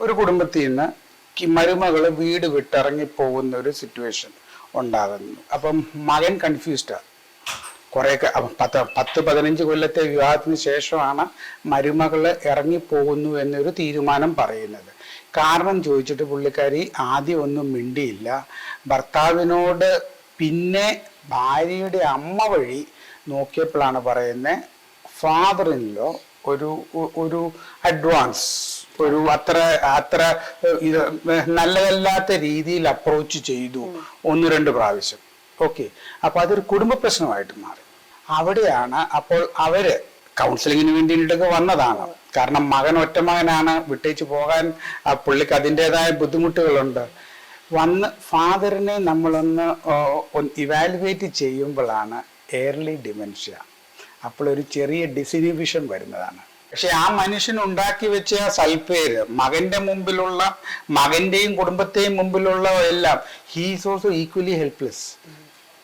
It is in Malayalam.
ഒരു കുടുംബത്തിൽ നിന്ന് മരുമകൾ വീട് വിട്ടിറങ്ങി പോകുന്ന ഒരു സിറ്റുവേഷൻ ഉണ്ടാകുന്നു. അപ്പം മകൻ കൺഫ്യൂസ്ഡാണ്. കുറേയൊക്കെ 10-15 കൊല്ലത്തെ വിവാഹത്തിന് ശേഷമാണ് മരുമകൾ ഇറങ്ങിപ്പോകുന്നു എന്നൊരു തീരുമാനം പറയുന്നത്. കാരണം ചോദിച്ചിട്ട് പുള്ളിക്കാരി ആദ്യം ഒന്നും മിണ്ടിയില്ല. ഭർത്താവിനോട് പിന്നെ ഭാര്യയുടെ അമ്മ വഴി നോക്കിയപ്പോഴാണ് പറയുന്നത് ഫാദർ ഇൻ ലോ ഒരു അഡ്വാൻസ് ഒരു അത്ര ഇത് നല്ലതല്ലാത്ത രീതിയിൽ അപ്രോച്ച് ചെയ്തു 1-2 പ്രാവശ്യം. ഓക്കെ, അപ്പൊ അതൊരു കുടുംബ പ്രശ്നമായിട്ട് മാറി. അവിടെയാണ് അപ്പോൾ അവര് കൗൺസിലിങ്ങിന് വേണ്ടിയിട്ടൊക്കെ വന്നതാണ്. കാരണം മകൻ ഒറ്റ മകനാണ്, വിട്ടേച്ച് പോകാൻ പുള്ളിക്ക് അതിൻ്റെതായ ബുദ്ധിമുട്ടുകളുണ്ട്. വന്ന് ഫാദറിനെ നമ്മളൊന്ന് ഇവാലുവേറ്റ് ചെയ്യുമ്പോഴാണ് ഏർലി ഡിമെൻഷ്യ. അപ്പോൾ ഒരു ചെറിയ ഡിസിനിവിഷൻ വരുന്നതാണ്. പക്ഷെ ആ മനുഷ്യൻ ഉണ്ടാക്കി വെച്ച ആ സൽപ്പേര് മകന്റെ മുമ്പിലുള്ള, മകന്റെയും കുടുംബത്തെയും മുമ്പിലുള്ള എല്ലാം, he is also equally helpless.